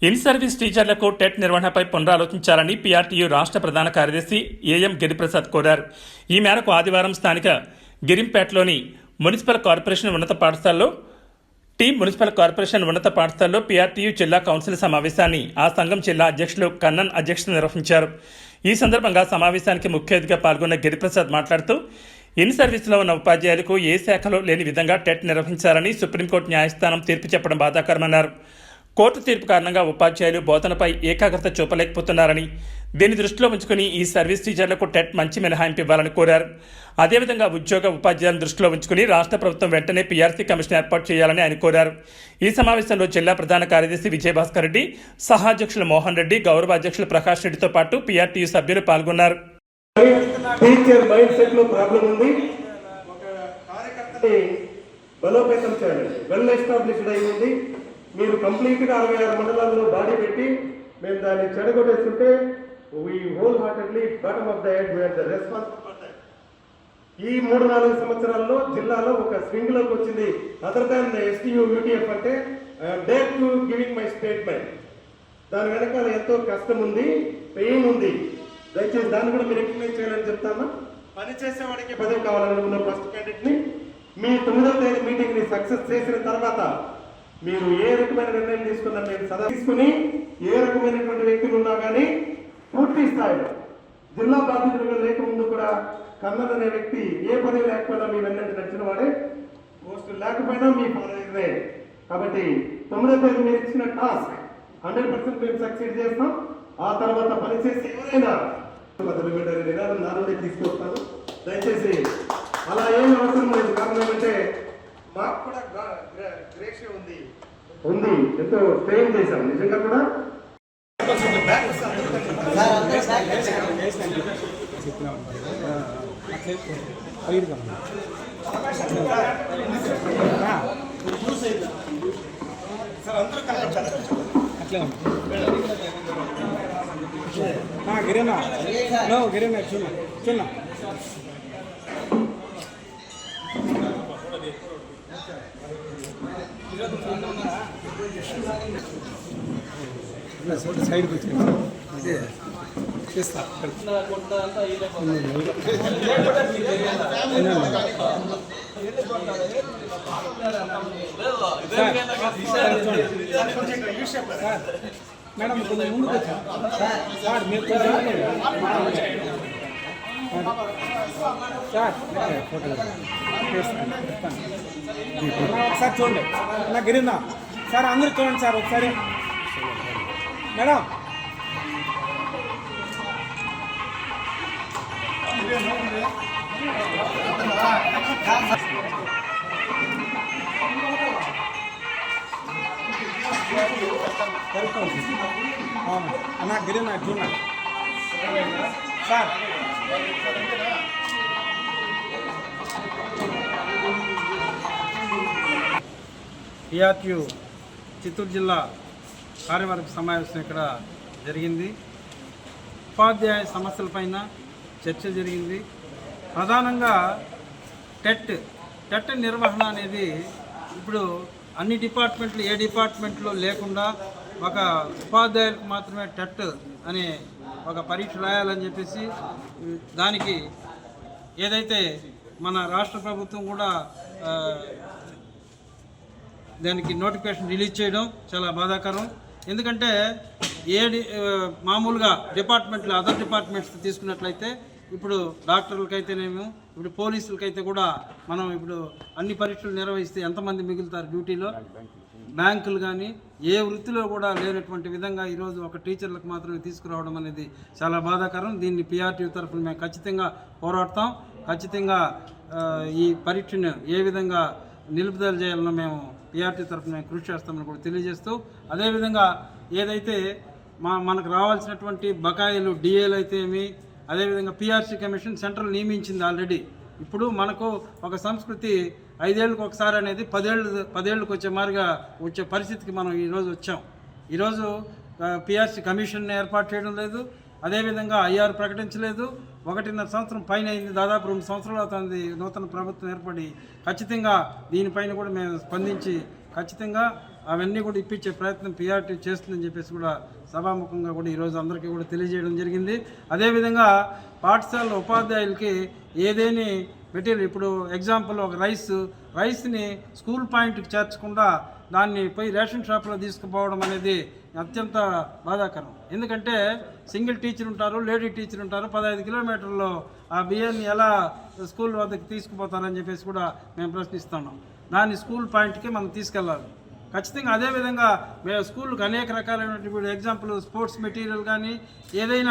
In service టీచర్లకు TET నిర్వహణపై పునరాలోచించాలని PRTU రాష్ట్ర ప్రధాన కార్యదర్శి ఏఎం గిరిప్రసాద్ కోరారు. ఈ మేరకు ఆదివారం స్థానిక గిరింపేటలోని మున్సిపల్ కార్పొరేషన్ ఉన్నత పాఠశాలలో పీఆర్టీయూ జిల్లా కౌన్సిల్ సమావేశాన్ని ఆ సంఘం జిల్లా అధ్యక్షులు కన్నన్ అధ్యక్షతన నిర్వహించారు. ఈ సందర్భంగా సమావేశానికి ముఖ్య అతిథిగా పాల్గొన్న గిరిప్రసాద్ మాట్లాడుతూ ఇన్ సర్వీస్లో ఉన్న ఉపాధ్యాయులకు ఏ శాఖలో లేని విధంగా టెట్ నిర్వహించాలని సుప్రీంకోర్టు న్యాయస్థానం తీర్పు చెప్పడం బాధాకరమన్నారు. కోర్టు తీర్పు కారణంగా ఉపాధ్యాయులు బోధనపై ఏకాగ్రత చూపలేకపోతున్నారని, దీన్ని దృష్టిలో ఉంచుకుని ఈ సర్వీస్ టీచర్లకు టెట్ మంచి మినహాయింపు ఇవ్వాలని కోరారు. అదేవిధంగా ఉద్యోగ ఉపాధ్యాయులను దృష్టిలో ఉంచుకుని రాష్ట్ర ప్రభుత్వం వెంటనే పీఆర్సీ కమిషన్ ఏర్పాటు చేయాలని ఆయన కోరారు. ఈ సమావేశంలో జిల్లా ప్రధాన కార్యదర్శి విజయభాస్కర్ రెడ్డి, సహాధ్యక్షులు మోహన్ రెడ్డి, గౌరవ అధ్యక్షులు ప్రకాష్ రెడ్డితో పాటు పీఆర్టీయూ సభ్యులు పాల్గొన్నారు. మీరు కంప్లీట్గా 66 మండలాల్లో బాడీ పెట్టి మేము దాన్ని చెడగొట్టేస్తుంటే we wholeheartedly bottom of the head were the responsible for that. ఈ 3-4 సంవత్సరాల్లో జిల్లాలో ఒక స్వింగ్లోకి వచ్చింది. Other than the STU UTF అంటే dare to giving my statement. దాని వెనకాల ఎంతో కష్టం ఉంది, పెయిన్ ఉంది. దయచేసి దాన్ని కూడా మీరు రికగ్నైజ్ చేయాలని చెప్తాను. పనిచేసేవాడికి పదవి కావాలనుకున్న ఫస్ట్ క్యాండిడేట్ని మీ 9వ తేదీ మీటింగ్ని సక్సెస్ చేసిన తర్వాత మీరు ఏ రకమైన నిర్ణయం తీసుకున్నా మేము సదా తీసుకుని ఏ రకమైనటువంటి వ్యక్తులు ఉన్నా కానీ పూర్తి స్థాయిలో జిల్లా బాధ్యతలుగా లేకముందు కూడా కన్నన్ అనే వ్యక్తి ఏ పదవి లేకపోయినా మీ వెన్నట్టు నచ్చిన వాడే, పోస్ట్ లేకపోయినా మీ పదవి. కాబట్టి 9వ తేదీ మీరు ఇచ్చిన టాస్క్ 100% మేము సక్సెస్ చేస్తాం. ఆ తర్వాత పనిచేసి ఎవరైనా నినాదం నా నుండి తీసుకొస్తాను. దయచేసి అలా ఏమి అవసరం లేదు. కారణం అంటే మాకు కూడా గ్రేష్ ఉంది, ఎంతో ట్రైన్ చేశాం నిజంగా కూడా. గిరినా గిరినా చిన్న సైడ్కి వచ్చి చేస్తా. మేడం కొంచెం ముందుకు వచ్చాను సార్, మీరు సార్ ఫోటో ఒకసారి చూడండి. నాకు గిరిందా సార్, అందరూ చూడండి సార్ ఒకసారి. మేడం నాకు గిరిందా చూడండి సార్. పీఆర్టీయూ చిత్తూరు జిల్లా కార్యవర్గ సమావేశం ఇక్కడ జరిగింది. ఉపాధ్యాయ సమస్యలపైన చర్చ జరిగింది. ప్రధానంగా టెట్ నిర్వహణ అనేది ఇప్పుడు అన్ని డిపార్ట్మెంట్లు ఏ డిపార్ట్మెంట్లో లేకుండా ఒక ఉపాధ్యాయులకు మాత్రమే టెట్ అనే ఒక పరీక్ష రాయాలని చెప్పేసి దానికి ఏదైతే మన రాష్ట్ర ప్రభుత్వం కూడా దానికి నోటిఫికేషన్ రిలీజ్ చేయడం చాలా బాధాకరం. ఎందుకంటే మామూలుగా డిపార్ట్మెంట్లు అదర్ డిపార్ట్మెంట్స్ తీసుకున్నట్లయితే ఇప్పుడు డాక్టర్లకైతేనేమో ఇప్పుడు పోలీసులకైతే కూడా మనం ఇప్పుడు అన్ని పరీక్షలు నిర్వహిస్తే ఎంతమంది మిగులుతారు డ్యూటీలో. బ్యాంకులు కానీ ఏ వృత్తిలో కూడా లేనటువంటి విధంగా ఈరోజు ఒక టీచర్లకు మాత్రమే తీసుకురావడం అనేది చాలా బాధాకరం. దీన్ని పీఆర్టీయూ తరఫున మేము ఖచ్చితంగా పోరాడతాం. ఖచ్చితంగా ఈ పరీక్షను ఏ విధంగా నిలుపుదల చేయాలనో మేము పీఆర్టీ తరఫున మేము కృషి చేస్తామని కూడా తెలియజేస్తూ, అదేవిధంగా ఏదైతే మనకు రావాల్సినటువంటి బకాయిలు డిఏలు అయితే ఏమి, అదేవిధంగా పీఆర్సీ కమిషన్ సెంట్రల్ నియమించింది ఆల్రెడీ. ఇప్పుడు మనకు ఒక సంస్కృతి 5 ఏళ్ళకి ఒకసారి అనేది 10 ఏళ్ళకి వచ్చే మాదిరిగా వచ్చే పరిస్థితికి మనం ఈరోజు వచ్చాం. ఈరోజు పీఆర్సీ కమిషన్ ఏర్పాటు చేయడం లేదు, అదేవిధంగా ఐఆర్ ప్రకటించలేదు. 1.5 సంవత్సరం పైన అయింది, దాదాపు 2 సంవత్సరాలు అవుతుంది నూతన ప్రభుత్వం ఏర్పడి. ఖచ్చితంగా దీనిపైన కూడా మేము స్పందించి ఖచ్చితంగా అవన్నీ కూడా ఇప్పించే ప్రయత్నం పిఆర్టీ చేస్తుందని చెప్పేసి కూడా సభాముఖంగా కూడా ఈరోజు అందరికీ కూడా తెలియజేయడం జరిగింది. అదేవిధంగా పాఠశాల ఉపాధ్యాయులకి ఏదేని మెటీరియల్, ఇప్పుడు ఎగ్జాంపుల్ ఒక రైస్ని స్కూల్ పాయింట్కి చేర్చకుండా దాన్ని పోయి రేషన్ షాప్లో తీసుకుపోవడం అనేది అత్యంత బాధాకరం. ఎందుకంటే సింగిల్ టీచర్ ఉంటారు, లేడీ టీచర్ ఉంటారు, 15 కిలోమీటర్లో ఆ బియ్యాన్ని ఎలా స్కూల్ వద్దకు తీసుకుపోతారని చెప్పేసి కూడా మేము ప్రశ్నిస్తున్నాం. దాన్ని స్కూల్ పాయింట్కి మనం తీసుకెళ్ళాలి ఖచ్చితంగా. అదేవిధంగా స్కూళ్ళకు అనేక రకాలైనటువంటి ఎగ్జాంపుల్ స్పోర్ట్స్ మెటీరియల్ కానీ ఏదైనా